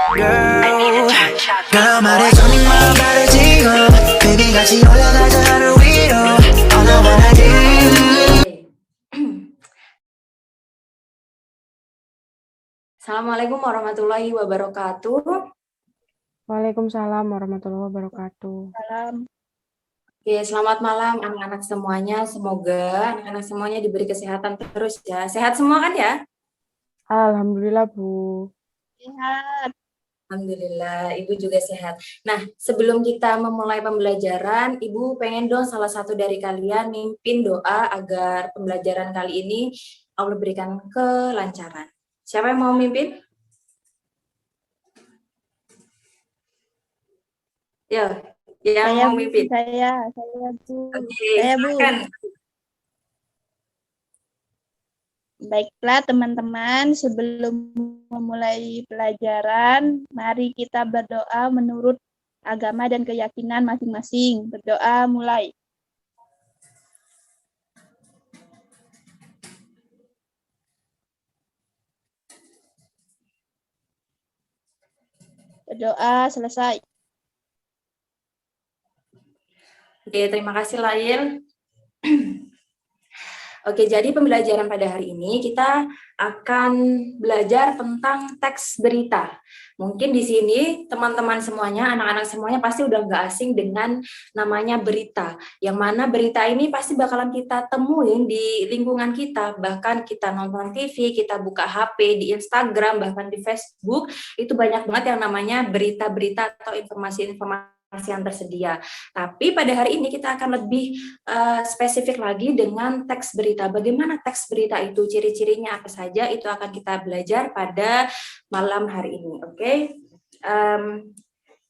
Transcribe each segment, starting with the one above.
Girl, girl 말해줘 네 마음 바로 지금 Baby 같이 올라가자 하늘 위로 All I wanna do. Assalamualaikum warahmatullahi wabarakatuh. Waalaikumsalam warahmatullahi wabarakatuh. Oke, selamat malam anak-anak semuanya. Semoga anak-anak semuanya diberi kesehatan terus ya. Sehat semua kan ya? Alhamdulillah, Bu. Sehat. Alhamdulillah, Ibu juga sehat. Nah, sebelum kita memulai pembelajaran, Ibu pengen dong salah satu dari kalian mimpin doa agar pembelajaran kali ini Allah berikan kelancaran. Siapa yang mau mimpin? Ya, yang mau mimpin. Saya Bu. Oke, Saya Bu. silakan. Baiklah teman-teman, sebelum memulai pelajaran, mari kita berdoa menurut agama dan keyakinan masing-masing. Berdoa mulai. Berdoa selesai. Oke, terima kasih Lail. Oke, jadi pembelajaran pada hari ini kita akan belajar tentang teks berita. Mungkin di sini teman-teman semuanya, anak-anak semuanya pasti udah nggak asing dengan namanya berita. Yang mana berita ini pasti bakalan kita temuin di lingkungan kita. Bahkan kita nonton TV, kita buka HP, di Instagram, bahkan di Facebook, itu banyak banget yang namanya berita-berita atau informasi-informasi yang tersedia. Tapi pada hari ini kita akan lebih spesifik lagi dengan teks berita. Bagaimana teks berita itu, ciri-cirinya apa saja, itu akan kita belajar pada malam hari ini. Oke?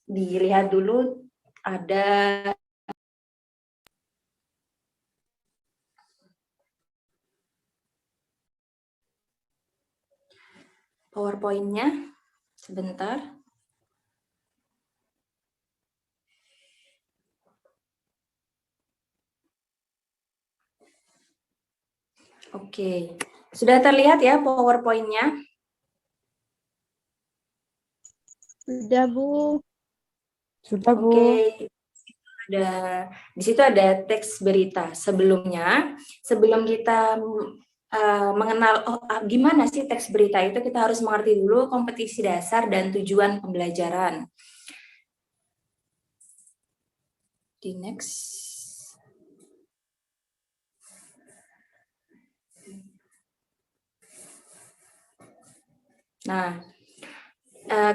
Dilihat dulu ada PowerPoint-nya. Sebentar. Oke, sudah terlihat ya PowerPoint-nya? Sudah Bu. Sudah, Bu. Oke, di situ ada teks berita. Sebelumnya, sebelum kita mengenal gimana sih teks berita itu, kita harus mengerti dulu kompetisi dasar dan tujuan pembelajaran. Di next. Nah,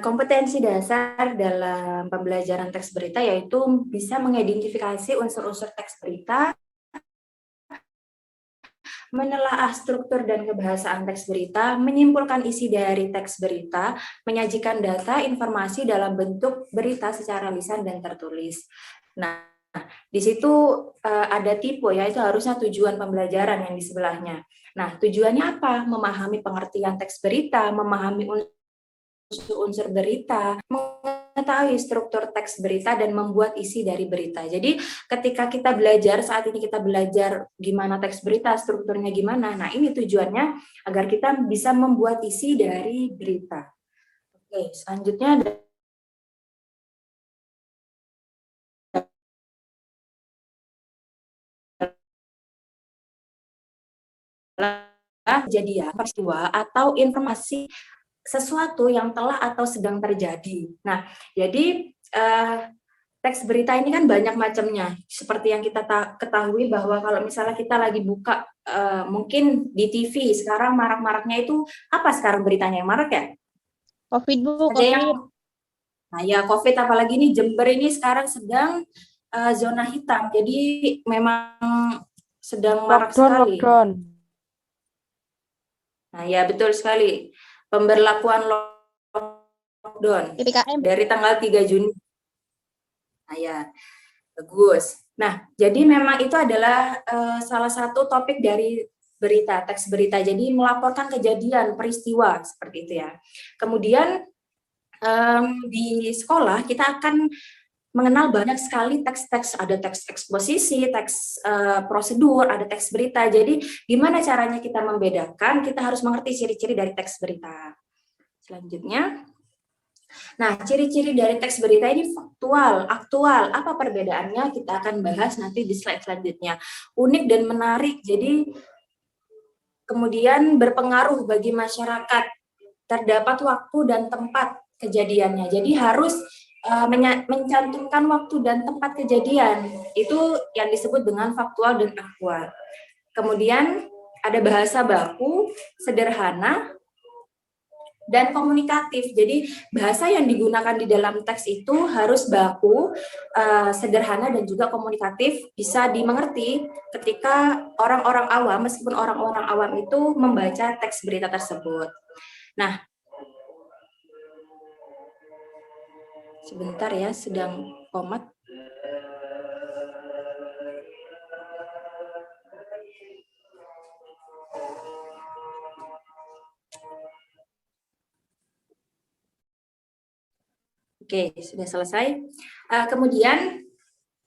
kompetensi dasar dalam pembelajaran teks berita yaitu bisa mengidentifikasi unsur-unsur teks berita, menelaah struktur dan kebahasaan teks berita, menyimpulkan isi dari teks berita, menyajikan data informasi dalam bentuk berita secara lisan dan tertulis. Nah, di situ ada tipe, yaitu harusnya tujuan pembelajaran yang di sebelahnya. Nah, tujuannya apa? Memahami pengertian teks berita, memahami unsur berita, mengetahui struktur teks berita, dan membuat isi dari berita. Jadi ketika kita belajar, saat ini kita belajar gimana teks berita, strukturnya gimana, nah ini tujuannya agar kita bisa membuat isi dari berita. Oke, selanjutnya ada kejadian, peristiwa, atau informasi sesuatu yang telah atau sedang terjadi. Nah, jadi teks berita ini kan banyak macamnya. Seperti yang kita ketahui bahwa kalau misalnya kita lagi buka mungkin di TV, sekarang marak-maraknya itu apa sekarang beritanya yang marak ya? COVID Bu, Ada COVID. nah ya COVID, apalagi nih Jember ini sekarang sedang zona hitam. Jadi memang sedang marak sekali. Lockdown. Nah ya betul sekali. Pemberlakuan lockdown PPKM. dari tanggal 3 Juni. Nah ya, bagus. Nah, jadi memang itu adalah salah satu topik dari berita, teks berita. Jadi melaporkan kejadian, peristiwa, seperti itu ya. Kemudian di sekolah kita akan mengenal banyak sekali teks-teks, ada teks eksposisi, teks prosedur, ada teks berita. Jadi gimana caranya kita membedakan? Kita harus mengerti ciri-ciri dari teks berita. Selanjutnya, Nah, ciri-ciri dari teks berita ini faktual, aktual. Apa perbedaannya? Kita akan bahas nanti di slide selanjutnya. Unik dan menarik, jadi kemudian berpengaruh bagi masyarakat. Terdapat waktu dan tempat kejadiannya. Jadi harus mencantumkan waktu dan tempat kejadian. Itu yang disebut dengan faktual dan aktual. Kemudian ada bahasa baku, sederhana, dan komunikatif. Jadi bahasa yang digunakan di dalam teks itu harus baku, sederhana, dan juga komunikatif, bisa dimengerti ketika orang-orang awam, meskipun orang-orang awam itu membaca teks berita tersebut. Nah, sebentar ya, sedang komat. Oke, sudah selesai. Kemudian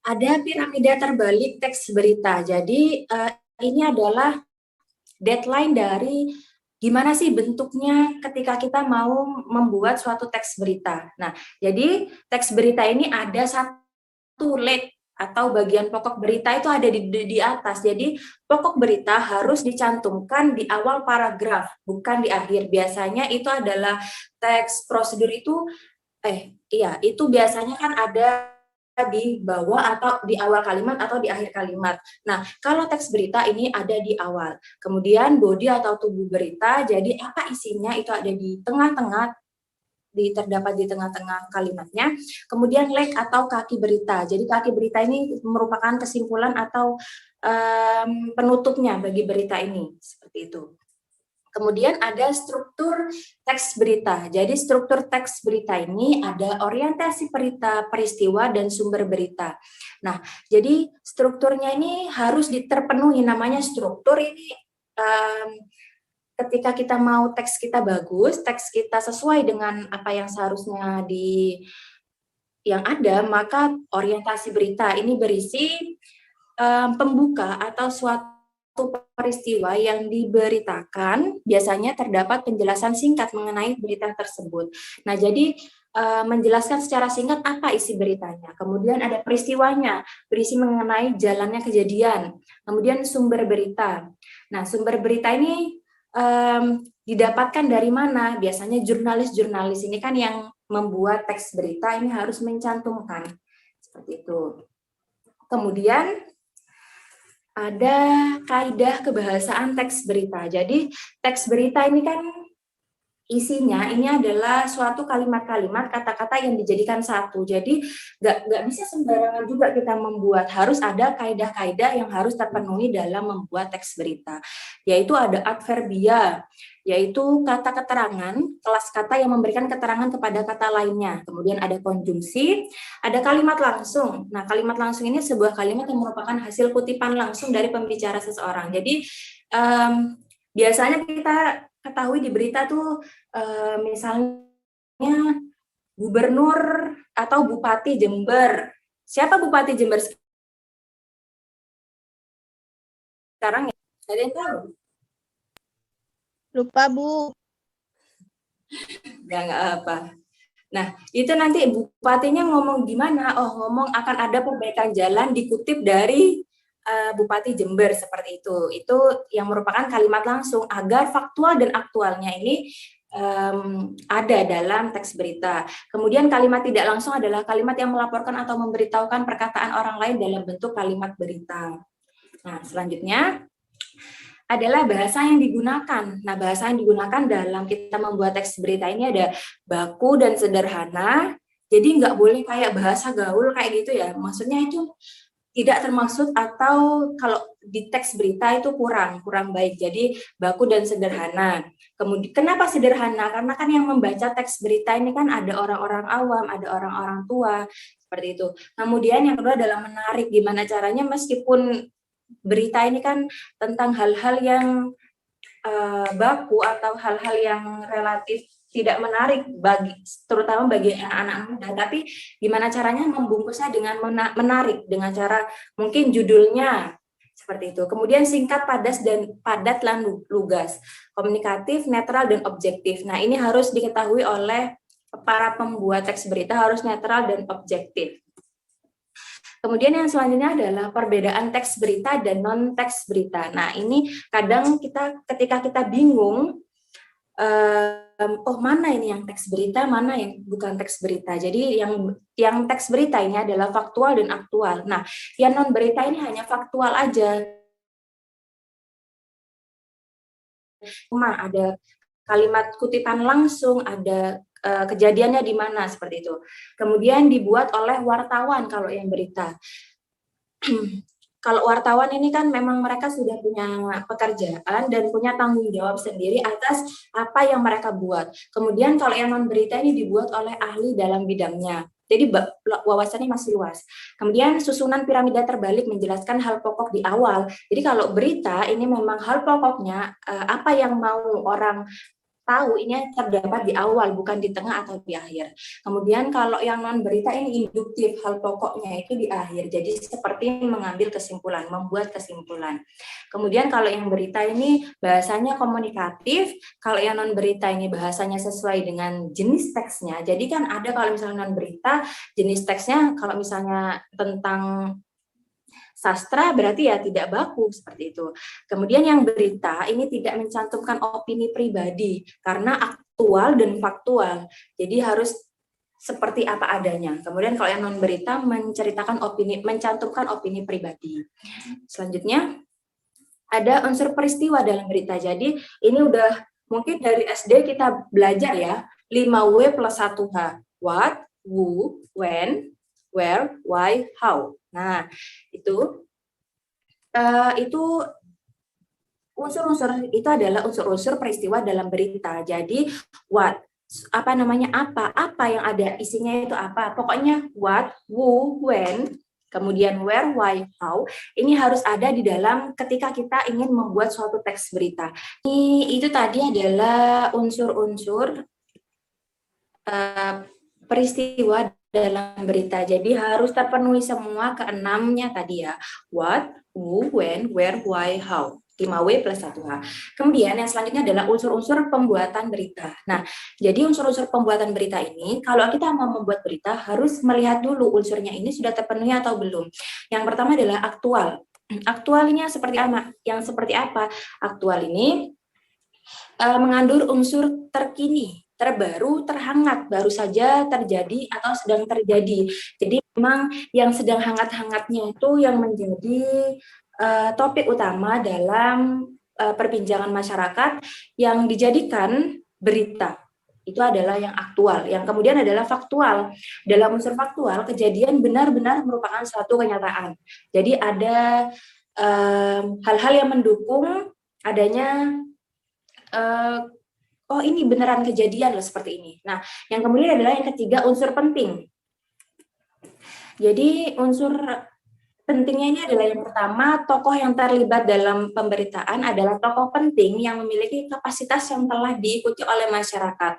ada piramida terbalik teks berita. Jadi ini adalah deadline dari gimana sih bentuknya ketika kita mau membuat suatu teks berita. Nah, jadi teks berita ini ada satu leg atau bagian pokok berita itu ada di atas. Jadi pokok berita harus dicantumkan di awal paragraf, bukan di akhir. Biasanya itu adalah teks prosedur itu itu biasanya kan ada di bawah atau di awal kalimat atau di akhir kalimat. Nah, kalau teks berita ini ada di awal. Kemudian body atau tubuh berita, jadi apa isinya itu ada di tengah-tengah, terdapat di tengah-tengah kalimatnya. Kemudian leg atau kaki berita. Jadi kaki berita ini merupakan kesimpulan atau penutupnya bagi berita ini, seperti itu. Kemudian ada struktur teks berita. Jadi struktur teks berita ini ada orientasi berita, peristiwa, dan sumber berita. Nah, jadi strukturnya ini harus terpenuhi. Namanya struktur ini ketika kita mau teks kita bagus, teks kita sesuai dengan apa yang seharusnya yang ada, maka orientasi berita ini berisi pembuka atau suatu peristiwa yang diberitakan, biasanya terdapat penjelasan singkat mengenai berita tersebut. Nah, jadi menjelaskan secara singkat apa isi beritanya. Kemudian ada peristiwanya, berisi mengenai jalannya kejadian. Kemudian sumber berita. Nah, sumber berita ini didapatkan dari mana? Biasanya jurnalis-jurnalis ini kan yang membuat teks berita ini harus mencantumkan. Seperti itu. Kemudian ada kaidah kebahasaan teks berita. Jadi teks berita ini kan isinya ini adalah suatu kalimat-kalimat, kata-kata yang dijadikan satu. Jadi nggak bisa sembarangan juga kita membuat. Harus ada kaidah-kaidah yang harus terpenuhi dalam membuat teks berita. Yaitu ada adverbia, yaitu kata keterangan, kelas kata yang memberikan keterangan kepada kata lainnya. Kemudian ada konjungsi, ada kalimat langsung. Nah, kalimat langsung ini sebuah kalimat yang merupakan hasil kutipan langsung dari pembicara seseorang. Jadi biasanya kita ketahui di berita tuh misalnya gubernur atau bupati Jember. Siapa bupati Jember sekarang ya? Ada yang tahu? Lupa, Bu. Nggak apa. Nah, itu nanti bupatinya ngomong gimana? Oh, ngomong akan ada perbaikan jalan dikutip dari Bupati Jember, seperti itu. Itu yang merupakan kalimat langsung agar faktual dan aktualnya ini ada dalam teks berita. Kemudian kalimat tidak langsung adalah kalimat yang melaporkan atau memberitahukan perkataan orang lain dalam bentuk kalimat berita. Nah, selanjutnya adalah bahasa yang digunakan. Nah, bahasa yang digunakan dalam kita membuat teks berita ini ada baku dan sederhana. Jadi nggak boleh kayak bahasa gaul kayak gitu ya. Maksudnya itu tidak termaksud, atau kalau di teks berita itu kurang baik. Jadi baku dan sederhana. Kemudian kenapa sederhana? Karena kan yang membaca teks berita ini kan ada orang-orang awam, ada orang-orang tua, seperti itu. Kemudian yang kedua adalah menarik. Gimana caranya meskipun berita ini kan tentang hal-hal yang baku atau hal-hal yang relatif tidak menarik terutama bagi anak-anak muda, tapi gimana caranya membungkusnya dengan menarik dengan cara mungkin judulnya seperti itu. Kemudian singkat, padat dan lugas, komunikatif, netral dan objektif. Nah, ini harus diketahui oleh para pembuat teks berita harus netral dan objektif. Kemudian yang selanjutnya adalah perbedaan teks berita dan non-teks berita. Nah, ini kadang ketika kita bingung, oh mana ini yang teks berita, mana yang bukan teks berita. Jadi yang teks berita ini adalah faktual dan aktual. Nah, yang non berita ini hanya faktual aja. Cuma ada kalimat kutipan langsung, ada kejadiannya di mana seperti itu. Kemudian dibuat oleh wartawan kalau yang berita. Kalau wartawan ini kan memang mereka sudah punya pekerjaan dan punya tanggung jawab sendiri atas apa yang mereka buat. Kemudian kalau yang non berita ini dibuat oleh ahli dalam bidangnya. Jadi wawasannya masih luas. Kemudian susunan piramida terbalik menjelaskan hal pokok di awal. Jadi kalau berita ini memang hal pokoknya apa yang mau orang tahu ini terdapat di awal, bukan di tengah atau di akhir. Kemudian kalau yang non berita ini induktif, hal pokoknya itu di akhir. Jadi seperti mengambil kesimpulan, membuat kesimpulan. Kemudian kalau yang berita ini bahasanya komunikatif, kalau yang non berita ini bahasanya sesuai dengan jenis teksnya. Jadi kan ada kalau misalnya non berita, jenis teksnya kalau misalnya tentang sastra berarti ya tidak baku seperti itu. Kemudian yang berita ini tidak mencantumkan opini pribadi karena aktual dan faktual. Jadi harus seperti apa adanya. Kemudian kalau yang non berita mencantumkan opini pribadi. Selanjutnya ada unsur peristiwa dalam berita. Jadi ini udah mungkin dari SD kita belajar ya, 5W plus 1H. What, who, when, where, why, how. Nah, itu unsur-unsur itu adalah unsur-unsur peristiwa dalam berita. Jadi what, apa yang ada isinya itu apa. Pokoknya what, who, when, kemudian where, why, how, ini harus ada di dalam ketika kita ingin membuat suatu teks berita. Itu tadi adalah unsur-unsur peristiwa dalam berita. Jadi harus terpenuhi semua keenamnya tadi ya. What, who, when, where, why, how. 5W plus 1H. Kemudian yang selanjutnya adalah unsur-unsur pembuatan berita. Nah, jadi unsur-unsur pembuatan berita ini, kalau kita mau membuat berita, harus melihat dulu unsurnya ini sudah terpenuhi atau belum. Yang pertama adalah aktual. Aktualnya seperti apa? Yang seperti apa? Aktual ini mengandung unsur terkini, terbaru, terhangat, baru saja terjadi atau sedang terjadi. Jadi memang yang sedang hangat-hangatnya itu yang menjadi topik utama dalam perbincangan masyarakat yang dijadikan berita. Itu adalah yang aktual. Yang kemudian adalah faktual. Dalam unsur faktual, kejadian benar-benar merupakan suatu kenyataan. Jadi ada hal-hal yang mendukung adanya oh ini beneran kejadian loh seperti ini. Nah, yang kemudian adalah yang ketiga, unsur penting. Jadi unsur pentingnya ini adalah yang pertama, tokoh yang terlibat dalam pemberitaan adalah tokoh penting yang memiliki kapasitas yang telah diikuti oleh masyarakat.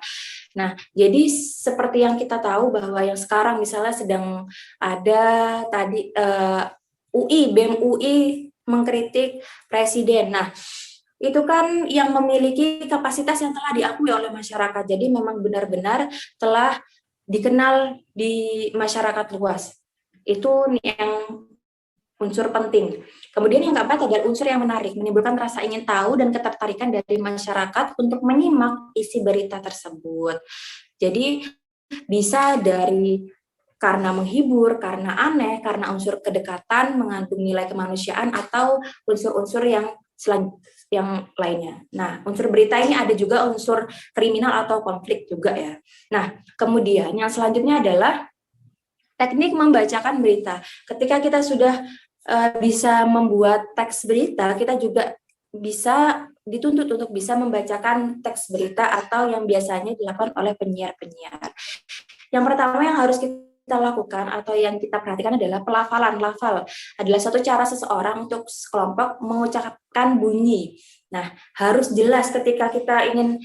Nah, jadi seperti yang kita tahu bahwa yang sekarang misalnya sedang ada tadi BEM UI mengkritik presiden. Nah, itu kan yang memiliki kapasitas yang telah diakui oleh masyarakat. Jadi memang benar-benar telah dikenal di masyarakat luas. Itu yang unsur penting. Kemudian yang keempat adalah unsur yang menarik, menimbulkan rasa ingin tahu dan ketertarikan dari masyarakat untuk menyimak isi berita tersebut. Jadi bisa dari karena menghibur, karena aneh, karena unsur kedekatan, mengandung nilai kemanusiaan, atau unsur-unsur yang lainnya. Nah, unsur berita ini ada juga unsur kriminal atau konflik juga ya. Nah, kemudian yang selanjutnya adalah teknik membacakan berita. Ketika kita sudah bisa membuat teks berita, kita juga bisa dituntut untuk bisa membacakan teks berita atau yang biasanya dilakukan oleh penyiar-penyiar. Yang pertama yang harus kita lakukan atau yang kita perhatikan adalah pelafalan. Lafal adalah satu cara seseorang untuk sekelompok mengucapkan bunyi. Nah, harus jelas ketika kita ingin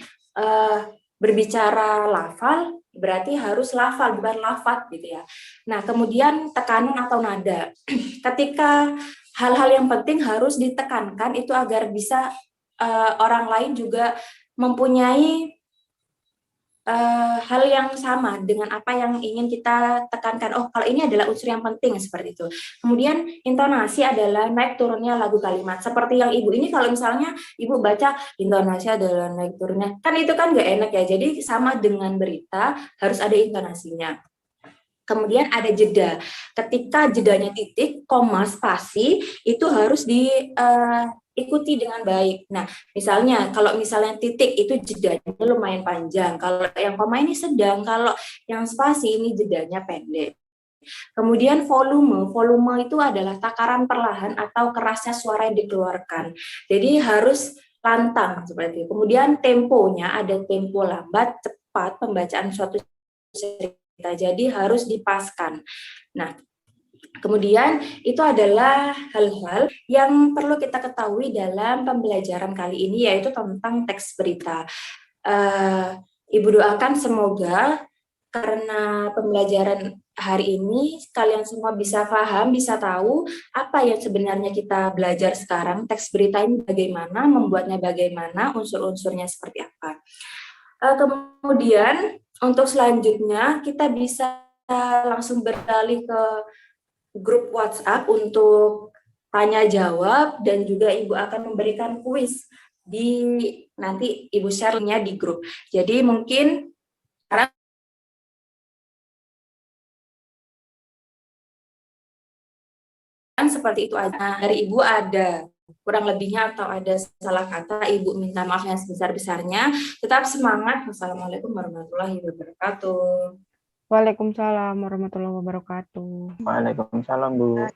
berbicara lafal, berarti harus lafal, bukan lafat gitu ya. Nah, kemudian tekanan atau nada. Ketika hal-hal yang penting harus ditekankan itu agar bisa orang lain juga mempunyai hal yang sama dengan apa yang ingin kita tekankan. Oh, kalau ini adalah unsur yang penting seperti itu. Kemudian intonasi adalah naik turunnya lagu kalimat. Seperti yang Ibu ini, kalau misalnya Ibu baca intonasi adalah naik turunnya, kan itu kan nggak enak ya. Jadi sama dengan berita harus ada intonasinya. Kemudian ada jeda. Ketika jedanya titik, koma, spasi itu harus diikuti dengan baik. Nah, misalnya kalau misalnya titik itu jedanya lumayan panjang, kalau yang koma ini sedang, kalau yang spasi ini jedanya pendek. Kemudian volume itu adalah takaran perlahan atau kerasnya suara yang dikeluarkan. Jadi harus lantang seperti itu. Kemudian temponya ada tempo lambat, cepat pembacaan suatu cerita. Jadi harus dipaskan. Nah, kemudian itu adalah hal-hal yang perlu kita ketahui dalam pembelajaran kali ini, yaitu tentang teks berita. Ibu doakan semoga karena pembelajaran hari ini kalian semua bisa paham, bisa tahu apa yang sebenarnya kita belajar sekarang, teks berita ini bagaimana, membuatnya bagaimana, unsur-unsurnya seperti apa. Kemudian untuk selanjutnya kita bisa langsung beralih ke grup WhatsApp untuk tanya jawab, dan juga Ibu akan memberikan kuis di nanti Ibu share-nya di grup. Jadi mungkin sekarang seperti itu aja. Dari Ibu ada kurang lebihnya atau ada salah kata, Ibu minta maaf yang sebesar-besarnya. Tetap semangat. Wassalamualaikum warahmatullahi wabarakatuh. Waalaikumsalam warahmatullahi wabarakatuh. Waalaikumsalam, Bu.